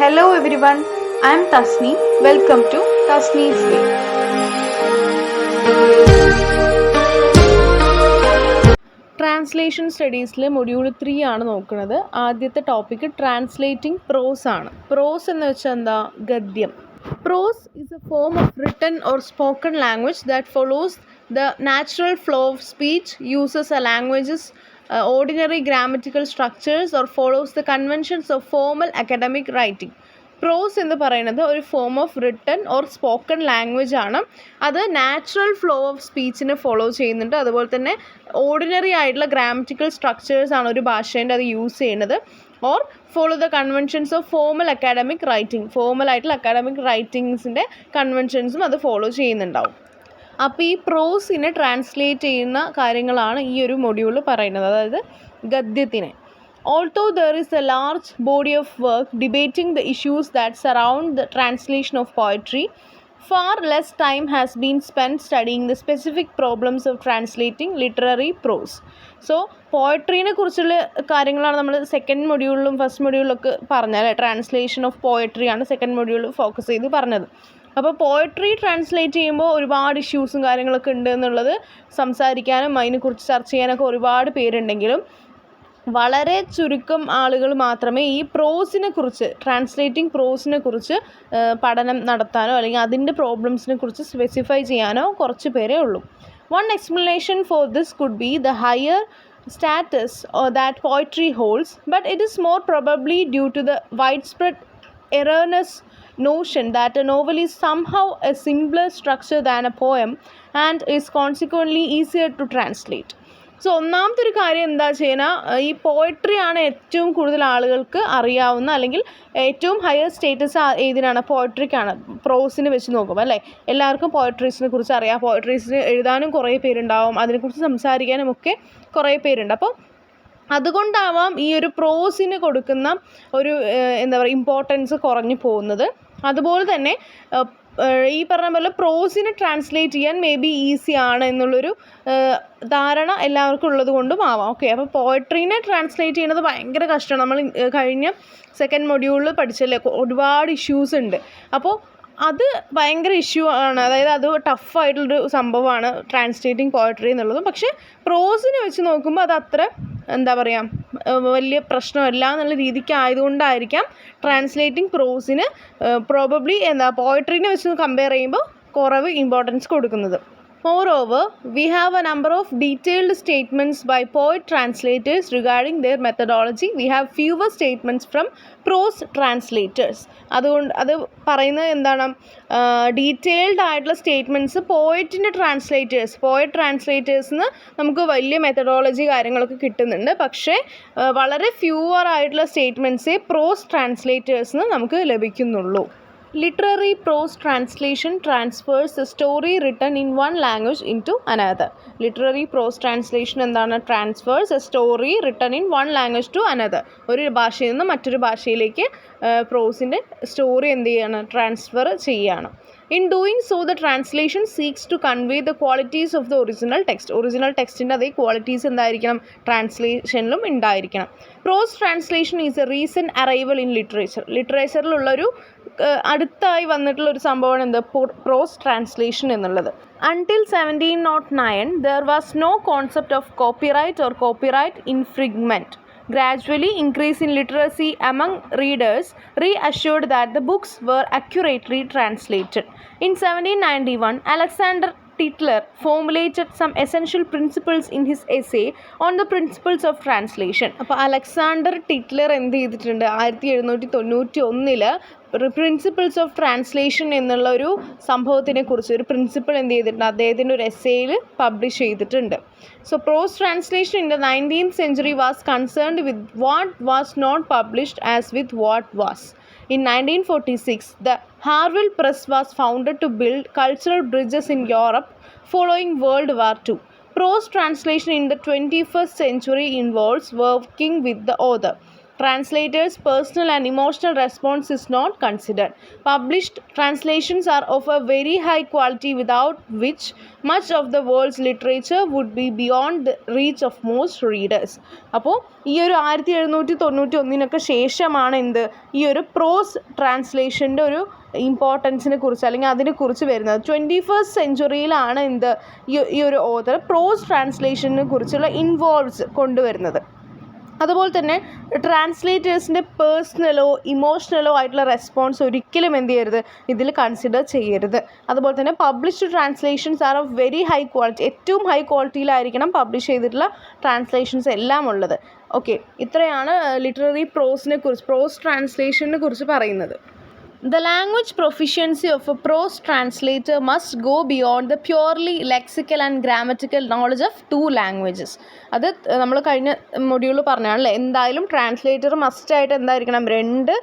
Hello everyone, I am Tasni. Welcome to Tasni's Way. Translation സ്റ്റഡീസിൽ module 3 ആണ് നോക്കുന്നത്. ആദ്യത്തെ ടോപ്പിക്ക് ട്രാൻസ്ലേറ്റിംഗ് പ്രോസ് ആണ്. പ്രോസ് എന്ന് വെച്ചാൽ എന്താ? ഗദ്യം. Prose is a form of written or spoken language that follows the natural flow of speech, uses a language's ordinary grammatical structures, or follows the conventions of formal academic writing. പ്രോസ് എന്ന് പറയുന്നത് ഒരു form of written or spoken language ആണ്. അത് natural flow of സ്പീച്ചിനെ follow ചെയ്യുന്നുണ്ട്. അതുപോലെ തന്നെ ordinary ആയിട്ടുള്ള grammatical structures ആണ് ഒരു ഭാഷേൻ്റെ അത് യൂസ് ചെയ്യുന്നത്. Or follow the conventions of formal academic writing. Formal ആയിട്ടുള്ള അക്കാഡമിക് റൈറ്റിങ്സിൻ്റെ കൺവെൻഷൻസും അത് ഫോളോ ചെയ്യുന്നുണ്ടാവും. അപ്പോൾ ഈ പ്രോസിനെ ട്രാൻസ്ലേറ്റ് ചെയ്യുന്ന കാര്യങ്ങളാണ് ഈ ഒരു മൊഡ്യൂളിൽ പറയുന്നത്, അതായത് ഗദ്യത്തിനെ. Although there is a large body of work debating the issues that surround the translation of poetry, far less time has been spent studying the specific problems of translating literary prose. So, പോയട്രീനെ കുറിച്ചുള്ള കാര്യങ്ങളാണ് നമ്മൾ second മൊഡ്യൂളിലും first മൊഡ്യൂളിലൊക്കെ പറഞ്ഞത്. Translation of poetry ആണ് second മൊഡ്യൂളിൽ focus ചെയ്ത് പറഞ്ഞത്. അപ്പോൾ poetry translate ചെയ്യുമ്പോൾ ഒരുപാട് ഇഷ്യൂസും കാര്യങ്ങളൊക്കെ ഉണ്ട് എന്നുള്ളത് സംസാരിക്കാനും അതിനെക്കുറിച്ച് ചർച്ച ചെയ്യാനൊക്കെ ഒരുപാട് പേരുണ്ടെങ്കിലും വളരെ ചുരുക്കം ആളുകൾ മാത്രമേ ഈ പ്രോസിനെ കുറിച്ച്, ട്രാൻസ്ലേറ്റിംഗ് പ്രോസിനെ കുറിച്ച് പഠനം നടത്താനോ അല്ലെങ്കിൽ അതിൻ്റെ പ്രോബ്ലംസിനെ കുറിച്ച് സ്പെസിഫൈ ചെയ്യാനോ കുറച്ച് പേരേ ഉള്ളൂ. One explanation for this could be the higher status that poetry holds, but it is more probably due to the widespread erroneous notion that a novel is somehow a simpler structure than a poem and is consequently easier to translate. So ഒന്നാമത്തെ ഒരു കാര്യം എന്താ ചെയ്യുന്നത്, ഈ poetry ആണ് ഏറ്റവും കൂടുതൽ ആളുകൾക്ക് അറിയാവുന്ന, അല്ലെങ്കിൽ ഏറ്റവും ഹയർ സ്റ്റേറ്റസ് ഏതിനാണ്? പോയട്രിക്കാണ്. പ്രോസിനെ വെച്ച് നോക്കുമ്പോൾ അല്ലേ, എല്ലാവർക്കും പോയട്രീസിനെ കുറിച്ച് അറിയാം. പോയട്രീസിന് എഴുതാനും കുറേ പേരുണ്ടാവും, അതിനെക്കുറിച്ച് സംസാരിക്കാനും ഒക്കെ കുറേ പേരുണ്ട്. അപ്പോൾ അതുകൊണ്ടാവാം ഈ ഒരു പ്രോസിന് കൊടുക്കുന്ന ഒരു എന്താ പറയുക ഇമ്പോർട്ടൻസ് കുറഞ്ഞു പോകുന്നത്. അതുപോലെ തന്നെ ഈ പറഞ്ഞ പോലെ പ്രോസിനെ ട്രാൻസ്ലേറ്റ് ചെയ്യാൻ മേ ബി ഈസി ആണ് എന്നുള്ളൊരു ധാരണ എല്ലാവർക്കും ഉള്ളത് കൊണ്ടും ആവാം. ഓക്കെ, അപ്പോൾ പോയട്രീനെ ട്രാൻസ്ലേറ്റ് ചെയ്യുന്നത് ഭയങ്കര കഷ്ടമാണ്. നമ്മൾ കഴിഞ്ഞ സെക്കൻഡ് മൊഡ്യൂളിൽ പഠിച്ചല്ലേ, ഒരുപാട് ഇഷ്യൂസ് ഉണ്ട്. അപ്പോൾ അത് ഭയങ്കര ഇഷ്യൂ ആണ്, അതായത് അത് ടഫായിട്ടുള്ളൊരു സംഭവമാണ് ട്രാൻസ്ലേറ്റിംഗ് പോയട്രി എന്നുള്ളത്. പക്ഷേ പ്രോസിനെ വെച്ച് നോക്കുമ്പോൾ അത് അത്ര എന്താ പറയുക വലിയ പ്രശ്നമല്ല എന്നുള്ള രീതിക്ക് ആയതുകൊണ്ടായിരിക്കാം ട്രാൻസ്ലേറ്റിംഗ് പ്രോസിന് പ്രോബബ്ലി പോയട്രീനെ വെച്ച് കമ്പയർ ചെയ്യുമ്പോൾ കുറവ് ഇമ്പോർട്ടൻസ് കൊടുക്കുന്നത്. Moreover, we have a number of detailed statements by poet translators regarding their methodology. We have fewer statements from prose translators. അതുകൊണ്ട് അത് പറയുന്നത് എന്താണ്, ഡീറ്റെയിൽഡ് ആയിട്ടുള്ള സ്റ്റേറ്റ്മെൻറ്റ്സ് പോയറ്റ് ട്രാൻസ്ലേറ്റേഴ്സിന് നമുക്ക് വലിയ മെത്തഡോളജി കാര്യങ്ങളൊക്കെ കിട്ടുന്നുണ്ട്. പക്ഷേ വളരെ ഫ്യൂവർ ആയിട്ടുള്ള സ്റ്റേറ്റ്മെൻറ്റ്സേ പ്രോസ് ട്രാൻസ്ലേറ്റേഴ്സിന് നമുക്ക് ലഭിക്കുന്നുള്ളൂ. Literary prose translation transfers the story written in one language into another. Literary prose translation എന്താണ്? Transfers a story written in one language to another. ഒരു ഭാഷയിൽ നിന്ന് മറ്റൊരു ഭാഷയിലേക്ക് പ്രോസിൻ്റെ സ്റ്റോറി എന്ത് ചെയ്യാണ്? ട്രാൻസ്ഫർ ചെയ്യുകയാണ്. In doing so, the translation seeks to convey the qualities of the original text. Original ടെക്സ്റ്റിൻ്റെ അതേ ക്വാളിറ്റീസ് എന്തായിരിക്കണം? ട്രാൻസ്ലേഷനിലും ഉണ്ടായിരിക്കണം. Prose translation is a recent arrival in ലിറ്ററേച്ചറിലുള്ളൊരു അടുത്തായി വന്നിട്ടുള്ള ഒരു സംഭവമാണ് എന്ത്? പ്രോസ് ട്രാൻസ്ലേഷൻ എന്നുള്ളത്. Until 1709, there was no concept of copyright or copyright infringement. Gradually, increase in literacy among readers reassured that the books were accurately translated. In 1791, Alexander Tytler formulated some essential principles in his essay on the principles of translation. അപ്പോൾ Alexander ടിറ്റ്ലർ എന്ത് ചെയ്തിട്ടുണ്ട്? 1791 principles of translation എന്നുള്ള ഒരു സംഭവത്തിനെക്കുറിച്ച് ഒരു principle എന്ത് ചെയ്തിട്ടുണ്ട്? അദ്ദേഹത്തിൻ്റെ ഒരു എസ്സേയിൽ പബ്ലിഷ് ചെയ്തിട്ടുണ്ട്. So prose translation in the 19th century was concerned with what was not published as with what was. In 1946, the Harville Press was founded to build cultural bridges in Europe following World War II. Prose translation in the 21st century involves working with the author. Translators' personal and emotional response is not considered. Published translations are of a very high quality without which much of the world's literature would be beyond the reach of most readers. അപ്പോൾ ഈ ഒരു 1791 ശേഷമാണ് എന്ത് ഈ ഒരു പ്രോസ് ട്രാൻസ്ലേഷൻ്റെ ഒരു ഇമ്പോർട്ടൻസിനെ കുറിച്ച് അല്ലെങ്കിൽ അതിനെക്കുറിച്ച് വരുന്നത്. 21st സെഞ്ച്വറിയിലാണ് എന്ത് ഈ ഒരു ഓതർ പ്രോസ് ട്രാൻസ്ലേഷനെ കുറിച്ചുള്ള ഇൻവോൾവ്സ് കൊണ്ടുവരുന്നത്. അതുപോലെ തന്നെ ട്രാൻസ്ലേറ്റേഴ്സിൻ്റെ പേഴ്സണലോ ഇമോഷണലോ ആയിട്ടുള്ള റെസ്പോൺസ് ഒരിക്കലും എന്ത് ചെയ്യരുത്, ഇതിൽ കൺസിഡർ ചെയ്യരുത്. അതുപോലെ തന്നെ published translations are of very high quality, ഏറ്റവും ഹൈ ക്വാളിറ്റിയിലായിരിക്കണം പബ്ലിഷ് ചെയ്തിട്ടുള്ള ട്രാൻസ്ലേഷൻസ് എല്ലാം ഉള്ളത്. ഓക്കെ, ഇത്രയാണ് ലിറ്റററി പ്രോസ് ട്രാൻസ്ലേഷനെ കുറിച്ച് പറയുന്നത്. The language proficiency of a prose translator must go beyond the purely lexical and grammatical knowledge of two languages. അത് നമ്മൾ കഴിഞ്ഞ മൊഡ്യൂളിൽ പറഞ്ഞാണല്ലേ, എന്തായാലും ട്രാൻസ്ലേറ്റർ മസ്റ്റായിട്ട് എന്തായിരിക്കണം, രണ്ട്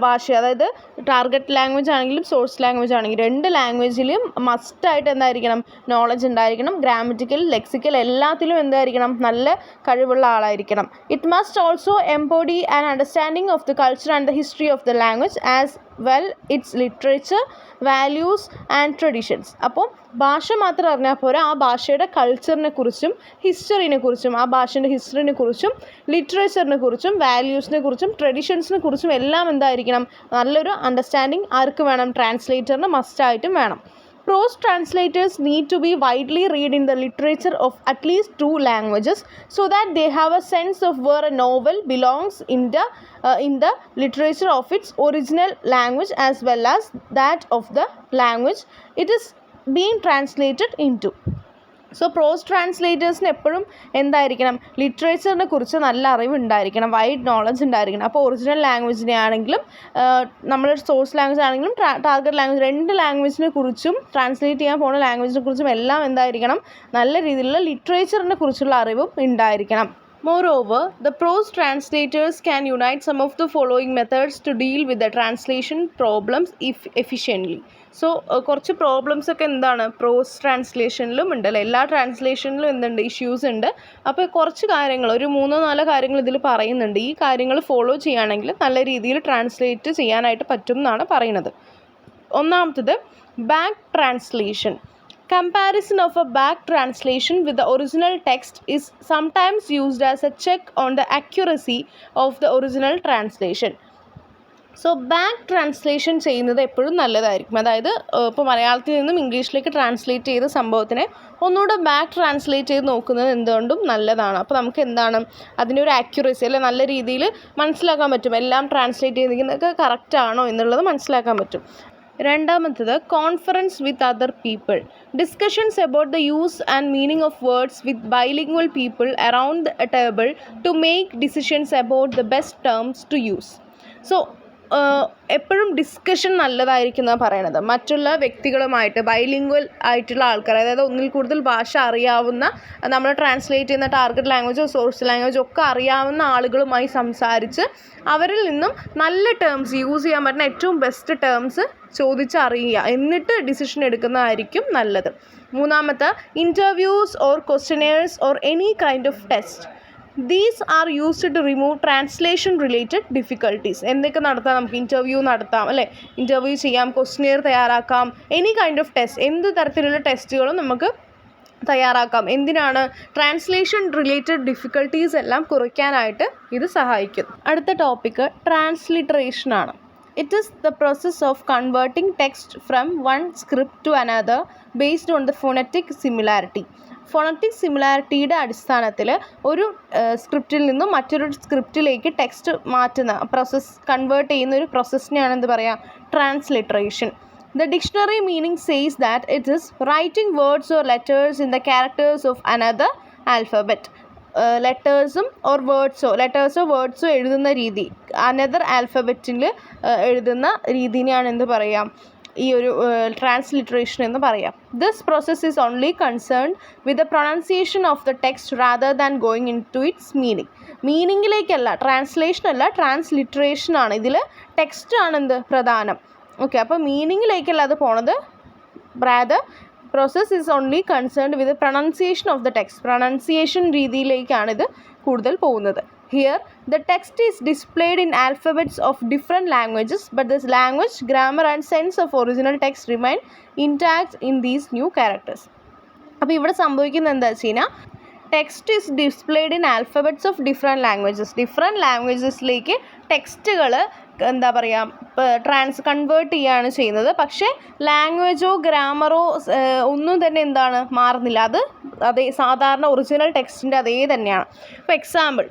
ഭാഷ, അതായത് ടാർഗറ്റ് ലാംഗ്വേജ് ആണെങ്കിലും സോഴ്സ് ലാംഗ്വേജ് ആണെങ്കിലും രണ്ട് ലാംഗ്വേജിലും മസ്റ്റായിട്ട് എന്തായിരിക്കണം, നോളജ് ഉണ്ടായിരിക്കണം. ഗ്രാമറ്റിക്കൽ, ലെക്സിക്കൽ എല്ലാത്തിലും എന്തായിരിക്കണം, നല്ല കഴിവുള്ള ആളായിരിക്കണം. It must also embody an understanding of the culture and the history of the language as well its literature, values and traditions. അപ്പോൾ ഭാഷ മാത്രം അറിഞ്ഞാൽ പോരാ, ആ ഭാഷയുടെ കൾച്ചറിനെ കുറിച്ചും ഹിസ്റ്ററിനെ കുറിച്ചും, ആ ഭാഷേൻ്റെ ഹിസ്റ്ററിനെ കുറിച്ചും ലിറ്ററേച്ചറിനെ കുറിച്ചും വാല്യൂസിനെ കുറിച്ചും ട്രഡീഷൻസിനെ കുറിച്ചും എല്ലാം എന്തായിരിക്കണം, നല്ലൊരു അണ്ടർസ്റ്റാൻഡിങ് ആർക്ക് വേണം, ട്രാൻസ്ലേറ്ററിന് മസ്റ്റായിട്ടും വേണം. Prose translators need to be widely read in the literature of at least two languages so that they have a sense of where a novel belongs in the literature of its original language as well as that of the language it is being translated into. So prose ട്രാൻസ്ലേറ്റേഴ്സിന് എപ്പോഴും എന്തായിരിക്കണം, ലിറ്ററേച്ചറിനെ കുറിച്ച് നല്ല അറിവ് ഉണ്ടായിരിക്കണം, wide knowledge ഉണ്ടായിരിക്കണം. അപ്പോൾ original ലാംഗ്വേജിനെ ആണെങ്കിലും നമ്മുടെ സോഴ്സ് ലാംഗ്വേജ് ആണെങ്കിലും ടാർഗറ്റ് ലാംഗ്വേജ്, രണ്ട് ലാംഗ്വേജിനെ കുറിച്ചും ട്രാൻസ്ലേറ്റ് ചെയ്യാൻ പോകുന്ന ലാംഗ്വേജിനെ കുറിച്ചും എല്ലാം എന്തായിരിക്കണം, നല്ല രീതിയിലുള്ള ലിറ്ററേച്ചറിനെ കുറിച്ചുള്ള അറിവും ഉണ്ടായിരിക്കണം. Moreover, the prose translators can unite some of the following methods to deal with the translation problems efficiently. So കുറച്ച് പ്രോബ്ലംസ് ഒക്കെ എന്താണ് പ്രോസ് ട്രാൻസ്ലേഷനിലും ഉണ്ടല്ലോ, എല്ലാ ട്രാൻസ്ലേഷനിലും എന്തുണ്ട്, ഇഷ്യൂസ് ഉണ്ട്. അപ്പോൾ കുറച്ച് കാര്യങ്ങൾ, ഒരു 3-4 കാര്യങ്ങൾ ഇതിൽ പറയുന്നുണ്ട്. ഈ കാര്യങ്ങൾ ഫോളോ ചെയ്യുകയാണെങ്കിൽ നല്ല രീതിയിൽ ട്രാൻസ്ലേറ്റ് ചെയ്യാനായിട്ട് പറ്റും എന്നാണ് പറയുന്നത്. ഒന്നാമത്തത് back translation. Comparison of a back translation with the original text is sometimes used as a check on the accuracy of the original translation. So back translation ചെയ്യുന്നത് എപ്പോഴും നല്ലതായിരിക്കും. അതായത് ഇപ്പോൾ മലയാളത്തിൽ നിന്നും ഇംഗ്ലീഷിലേക്ക് ട്രാൻസ്ലേറ്റ് ചെയ്ത സംഭവത്തിനെ ഒന്നുകൂടെ ബാക്ക് ട്രാൻസ്ലേറ്റ് ചെയ്ത് നോക്കുന്നത് എന്തുകൊണ്ടും നല്ലതാണ്. അപ്പോൾ നമുക്ക് എന്താണ് അതിൻ്റെ ഒരു ആക്യുറസി അല്ലെ നല്ല രീതിയിൽ മനസ്സിലാക്കാൻ പറ്റും, എല്ലാം ട്രാൻസ്ലേറ്റ് ചെയ്തിരിക്കുന്നതൊക്കെ കറക്റ്റാണോ എന്നുള്ളത് മനസ്സിലാക്കാൻ പറ്റും. രണ്ടാമത്തത് conference with other people. Discussions about the use and meaning of words with bilingual people around a table to make decisions about the best terms to use. So എപ്പോഴും ഡിസ്കഷൻ നല്ലതായിരിക്കും എന്നാണ് പറയണത്. മറ്റുള്ള വ്യക്തികളുമായിട്ട് ബൈലിംഗ്വൽ ആയിട്ടുള്ള ആൾക്കാർ, അതായത് ഒന്നിൽ കൂടുതൽ ഭാഷ അറിയാവുന്ന, നമ്മൾ ട്രാൻസ്ലേറ്റ് ചെയ്യുന്ന ടാർഗറ്റ് ലാംഗ്വേജോ സോഴ്സ് ലാംഗ്വേജോ ഒക്കെ അറിയാവുന്ന ആളുകളുമായി സംസാരിച്ച് അവരിൽ നിന്നും നല്ല ടേംസ്, യൂസ് ചെയ്യാൻ പറ്റുന്ന ഏറ്റവും ബെസ്റ്റ് ടേംസ് ചോദിച്ചറിയുക, എന്നിട്ട് ഡിസിഷൻ എടുക്കുന്നതായിരിക്കും നല്ലത്. മൂന്നാമത്തെ interviews or questionnaires or any kind of test. These are used to remove translation related difficulties. എന്തൊക്കെ നടത്താം, നമുക്ക് ഇൻ്റർവ്യൂ നടത്താം അല്ലേ, ഇൻ്റർവ്യൂ ചെയ്യാം, ക്വസ്റ്റ്യനെയർ തയ്യാറാക്കാം, എനി കൈൻഡ് ഓഫ് ടെസ്റ്റ്, എന്ത് തരത്തിലുള്ള ടെസ്റ്റുകളും നമുക്ക് തയ്യാറാക്കാം. എന്തിനാണ്? ട്രാൻസ്ലേഷൻ റിലേറ്റഡ് ഡിഫിക്കൽട്ടീസ് എല്ലാം കുറയ്ക്കാനായിട്ട് ഇത് സഹായിക്കും. അടുത്ത topic ട്രാൻസ്ലിറ്ററേഷനാണ്. It is the process of converting text from one script to another based on the phonetic similarity. Phonetic സിമിലാരിറ്റിയുടെ അടിസ്ഥാനത്തിൽ ഒരു സ്ക്രിപ്റ്റിൽ നിന്നും മറ്റൊരു സ്ക്രിപ്റ്റിലേക്ക് ടെക്സ്റ്റ് മാറ്റുന്ന പ്രോസസ്സ്, കൺവേർട്ട് ചെയ്യുന്ന ഒരു പ്രോസസ്സിനെയാണ് എന്ത് പറയുക, transliteration. The dictionary meaning says that it is writing words or letters in the characters of another alphabet. ലെറ്റേഴ്സോ വേർഡ്സോ എഴുതുന്ന രീതി, അനദർ ആൽഫബറ്റിൽ എഴുതുന്ന രീതിനെയാണ് എന്ത് പറയാം, ഈ ഒരു ട്രാൻസ്ലിറ്ററേഷൻ എന്ന് പറയാം. This process is only concerned with the pronunciation of the text rather than going in to its meaning. മീനിങ്ങിലേക്കല്ല, ട്രാൻസ്ലേഷനല്ല, ട്രാൻസ്ലിറ്ററേഷനാണ്. ഇതിൽ ടെക്സ്റ്റാണ് എന്ത് പ്രധാനം. ഓക്കെ, അപ്പോൾ മീനിങ്ങിലേക്കല്ല അത് പോണത്, rather process is only concerned with the pronunciation of the text. Pronunciation രീതിയിലേക്കാണ് ഇത് കൂടുതൽ പോകുന്നത്. Here, the text is displayed in alphabets of different languages, but the language, grammar and sense of original text remain intact in these new characters. അപ്പോൾ ഇവിടെ സംഭവിക്കുന്നത് എന്താ വെച്ച് കഴിഞ്ഞാൽ text is displayed in alphabets of different ലാംഗ്വേജസിലേക്ക് ടെക്സ്റ്റുകൾ എന്താ പറയുക കൺവേർട്ട് ചെയ്യുകയാണ് ചെയ്യുന്നത്. പക്ഷേ ലാംഗ്വേജോ ഗ്രാമറോ ഒന്നും തന്നെ എന്താണ് മാറുന്നില്ല, അത് അതേ സാധാരണ ഒറിജിനൽ ടെക്സ്റ്റിൻ്റെ അതേ തന്നെയാണ്.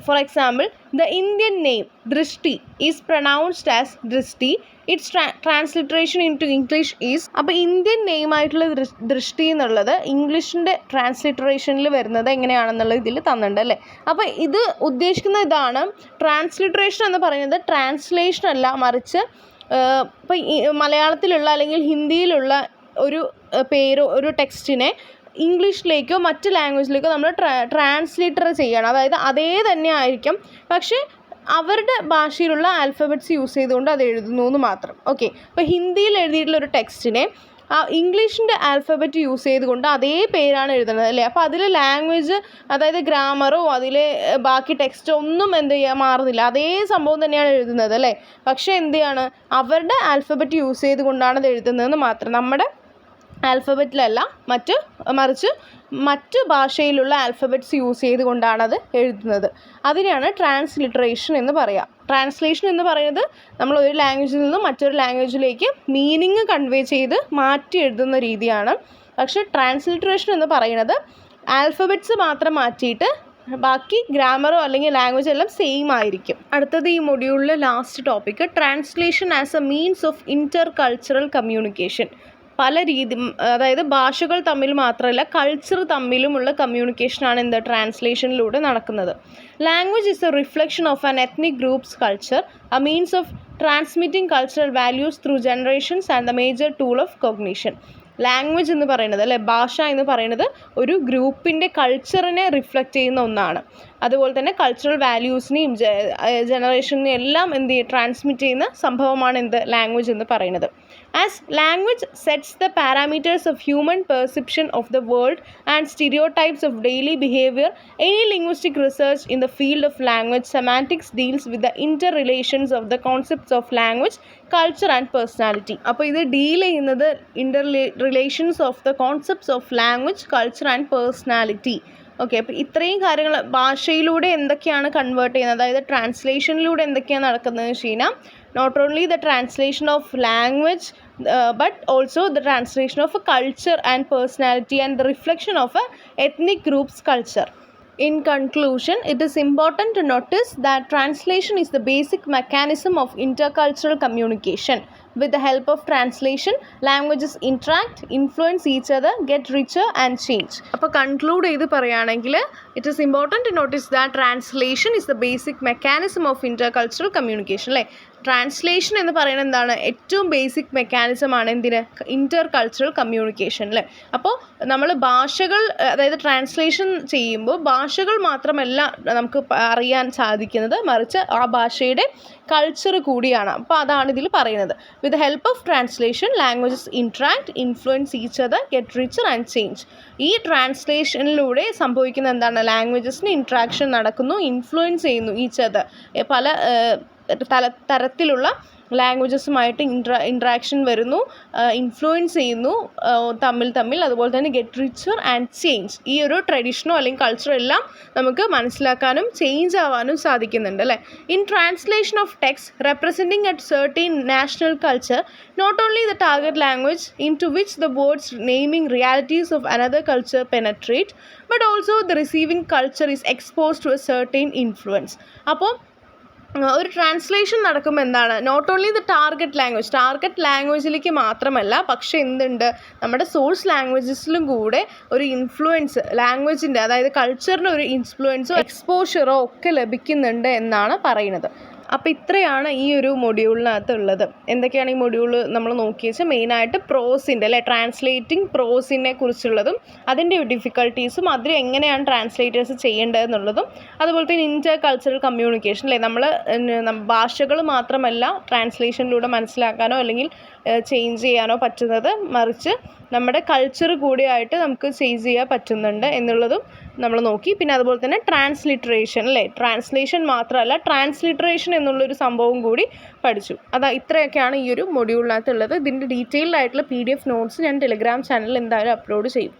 For example the Indian name Drishti is pronounced as Drishti. Its transliteration into English is. അപ്പോൾ ഇന്ത്യൻ നെയിമായിട്ടുള്ള ദൃഷ്ടി എന്നുള്ളത് ഇംഗ്ലീഷിൻ്റെ ട്രാൻസ്ലിട്രേഷനിൽ വരുന്നത് എങ്ങനെയാണെന്നുള്ളത് ഇതിൽ തന്നിട്ടുണ്ട് അല്ലേ. അപ്പോൾ ഇത് ഉദ്ദേശിക്കുന്ന ഇതാണ്, ട്രാൻസ്ലിട്രേഷൻ എന്ന് പറയുന്നത് ട്രാൻസ്ലേഷൻ അല്ല, മറിച്ച് ഇപ്പോൾ മലയാളത്തിലുള്ള അല്ലെങ്കിൽ ഹിന്ദിയിലുള്ള ഒരു പേരോ ഒരു ടെക്സ്റ്റിനെ ഇംഗ്ലീഷിലേക്കോ മറ്റ് ലാംഗ്വേജിലേക്കോ നമ്മൾ ട്രാൻസ്ലിറ്റർ ചെയ്യണം. അതായത് അതേ തന്നെ ആയിരിക്കും, പക്ഷേ അവരുടെ ഭാഷയിലുള്ള ആൽഫബറ്റ്സ് യൂസ് ചെയ്തുകൊണ്ട് അത് എഴുതുന്നു എന്ന് മാത്രം. ഓക്കെ, ഇപ്പോൾ ഹിന്ദിയിൽ എഴുതിയിട്ടുള്ള ഒരു ടെക്സ്റ്റിനെ ഇംഗ്ലീഷിൻ്റെ ആൽഫബറ്റ് യൂസ് ചെയ്തുകൊണ്ട് അതേ പേരാണ് എഴുതുന്നത് അല്ലേ. അപ്പോൾ അതിൽ ലാംഗ്വേജ്, അതായത് ഗ്രാമറോ അതിലെ ബാക്കി ടെക്സ്റ്റോ ഒന്നും എന്ത് ചെയ്യുക മാറുന്നില്ല, അതേ സംഭവം തന്നെയാണ് എഴുതുന്നത് അല്ലേ. പക്ഷേ എന്ത് ചെയ്യാണ്, അവരുടെ ആൽഫബറ്റ് യൂസ് ചെയ്തുകൊണ്ടാണ് അത് എഴുതുന്നതെന്ന് മാത്രം. നമ്മുടെ ആൽഫബറ്റിലല്ല, മറിച്ച് മറ്റ് ഭാഷയിലുള്ള ആൽഫബറ്റ്സ് യൂസ് ചെയ്തുകൊണ്ടാണത് എഴുതുന്നത്. അതിനെയാണ് ട്രാൻസ്ലിട്രേഷൻ എന്ന് പറയുക. ട്രാൻസ്ലേഷൻ എന്ന് പറയുന്നത് നമ്മൾ ഒരു ലാംഗ്വേജിൽ നിന്നും മറ്റൊരു ലാംഗ്വേജിലേക്ക് മീനിങ് കൺവേ ചെയ്ത് മാറ്റി എഴുതുന്ന രീതിയാണ്. പക്ഷേ ട്രാൻസ്ലിട്രേഷൻ എന്ന് പറയുന്നത് ആൽഫബറ്റ്സ് മാത്രം മാറ്റിയിട്ട് ബാക്കി ഗ്രാമറോ അല്ലെങ്കിൽ ലാംഗ്വേജ് എല്ലാം സെയിം ആയിരിക്കും. അടുത്തത് ഈ മൊഡ്യൂളിലെ last topic, translation as a means of inter cultural communication. പല അതായത് ഭാഷകൾ തമ്മിൽ മാത്രമല്ല കൾച്ചർ തമ്മിലുമുള്ള കമ്മ്യൂണിക്കേഷനാണ് എന്ത് ട്രാൻസ്ലേഷനിലൂടെ നടക്കുന്നത്. Language is A reflection of an ethnic groups culture, A means of transmitting cultural values through generations and the major tool of cognition. Language എന്ന് പറയുന്നത് അല്ലെ, ഭാഷ എന്ന് പറയുന്നത് ഒരു ഗ്രൂപ്പിൻ്റെ കൾച്ചറിനെ റിഫ്ലക്റ്റ് ചെയ്യുന്ന ഒന്നാണ്. അതുപോലെ തന്നെ കൾച്ചറൽ വാല്യൂസിനെയും ജനറേഷനെയും എല്ലാം എന്ത് ചെയ്യും, ട്രാൻസ്മിറ്റ് ചെയ്യുന്ന സംഭവമാണ് എന്ത് ലാംഗ്വേജ് എന്ന് പറയുന്നത്. As language sets the parameters of human perception of the world and stereotypes of daily behavior, any linguistic research in the field of language semantics deals with the interrelations of the concepts of language, culture and personality. അപ്പോൾ ഇത് deal ചെയ്യുന്നത് relations of the concepts of language, culture and personality. Okay, അപ്പോൾ ഇത്രയും കാര്യങ്ങൾ ഭാഷയിലൂടെ എന്തൊക്കെയാണ് convert ചെയ്യുന്നത്, അതായത് ട്രാൻസ്ലേഷനിലൂടെ എന്തൊക്കെയാണ് നടക്കുന്നതെന്ന് വെച്ച് കഴിഞ്ഞാൽ not only the translation of language but also the translation of a culture and personality and the reflection of a ethnic group's culture. In conclusion, it is important to notice that translation is the basic mechanism of intercultural communication. With the help of translation, languages interact, influence each other, get richer and change. അപ്പോൾ conclude ചെയ്ത് പറയുകയാണെങ്കിൽ, it is important to notice that translation is the basic mechanism of intercultural communication അല്ലേ. ട്രാൻസ്ലേഷൻ എന്ന് പറയുന്നത് എന്താണ്, ഏറ്റവും basic മെക്കാനിസമാണ് എന്തിന്, ഇൻ്റർ കൾച്ചറൽ കമ്മ്യൂണിക്കേഷൻ അല്ലേ. അപ്പോൾ നമ്മൾ ഭാഷകൾ, അതായത് ട്രാൻസ്ലേഷൻ ചെയ്യുമ്പോൾ ഭാഷകൾ മാത്രമല്ല നമുക്ക് അറിയാൻ സാധിക്കുന്നത്, മറിച്ച് ആ ഭാഷയുടെ കൾച്ചർ കൂടിയാണ്. അപ്പോൾ അതാണ് ഇതിൽ പറയുന്നത്. With the help of translation, languages interact, influence each other, get richer and change. ഈ ട്രാൻസ്ലേഷനിലൂടെ സംഭവിക്കുന്ന എന്താണ്, ലാംഗ്വേജസിന് ഇൻട്രാക്ഷൻ നടക്കുന്നു, ഇൻഫ്ലുവൻസ് ചെയ്യുന്നു ഈച്ച് അതർ, പല തരത്തിലുള്ള ലാംഗ്വേജസുമായിട്ട് ഇൻട്രാക്ഷൻ വരുന്നു, ഇൻഫ്ലുവൻസ് ചെയ്യുന്നു തമ്മിൽ. അതുപോലെ തന്നെ ഗെറ്റ് റിച്ചർ ആൻഡ് ചേഞ്ച്. ഈ ഒരു ട്രഡീഷനോ അല്ലെങ്കിൽ കൾച്ചറോ എല്ലാം നമുക്ക് മനസ്സിലാക്കാനും ചേഞ്ച് ആവാനും സാധിക്കുന്നുണ്ട് അല്ലേ. In translation of text representing at certain national culture, not only the target language into which the words naming realities of another culture penetrate, but also the receiving culture is exposed to a certain influence. അപ്പോൾ ഒരു translation നടക്കുമ്പോൾ എന്താണ്, not only the target ലാംഗ്വേജിലേക്ക് മാത്രമല്ല, പക്ഷേ എന്തുണ്ട്, നമ്മുടെ source ലാംഗ്വേജസിലും കൂടെ ഒരു ഇൻഫ്ലുവൻസ്, ലാംഗ്വേജിൻ്റെ അതായത് കൾച്ചറിന് ഒരു ഇൻഫ്ലുവൻസോ എക്സ്പോഷറോ ഒക്കെ ലഭിക്കുന്നുണ്ട് എന്നാണ് പറയുന്നത്. അപ്പോൾ ഇത്രയാണ് ഈ ഒരു മൊഡ്യൂളിനകത്ത് ഉള്ളത്. എന്തൊക്കെയാണ് ഈ മൊഡ്യൂൾ നമ്മൾ നോക്കി വെച്ചാൽ, മെയിനായിട്ട് പ്രോസിൻ്റെ അല്ലെ, ട്രാൻസ്ലേറ്റിംഗ് പ്രോസിനെ കുറിച്ചുള്ളതും അതിൻ്റെ ഡിഫിക്കൽട്ടീസും അതിൽ എങ്ങനെയാണ് ട്രാൻസ്ലേറ്റേഴ്സ് ചെയ്യേണ്ടതെന്നുള്ളതും, അതുപോലെ തന്നെ ഇൻ്റർ കൾച്ചറൽ കമ്മ്യൂണിക്കേഷൻ അല്ലേ, നമ്മൾ ഭാഷകൾ മാത്രമല്ല ട്രാൻസ്ലേഷനിലൂടെ മനസ്സിലാക്കാനോ അല്ലെങ്കിൽ ചേഞ്ച് ചെയ്യാനോ പറ്റുന്നത്, മറിച്ച് നമ്മുടെ കൾച്ചർ കൂടിയായിട്ട് നമുക്ക് ചേഞ്ച് ചെയ്യാൻ പറ്റുന്നുണ്ട് എന്നുള്ളതും നമ്മൾ നോക്കി. പിന്നെ അതുപോലെ തന്നെ ട്രാൻസ്ലിട്രേഷൻ അല്ലേ, ട്രാൻസ്ലേഷൻ മാത്രമല്ല ട്രാൻസ്ലിട്രേഷൻ എന്നുള്ളൊരു സംഭവം കൂടി പഠിച്ചു. ഇത്രയൊക്കെയാണ് ഈ ഒരു മൊഡ്യൂളിനകത്തുള്ളത്. ഇതിൻ്റെ ഡീറ്റെയിൽഡ് ആയിട്ടുള്ള PDF നോട്ട്സ് ഞാൻ ടെലിഗ്രാം ചാനലിൽ എന്തായാലും അപ്ലോഡ് ചെയ്യും.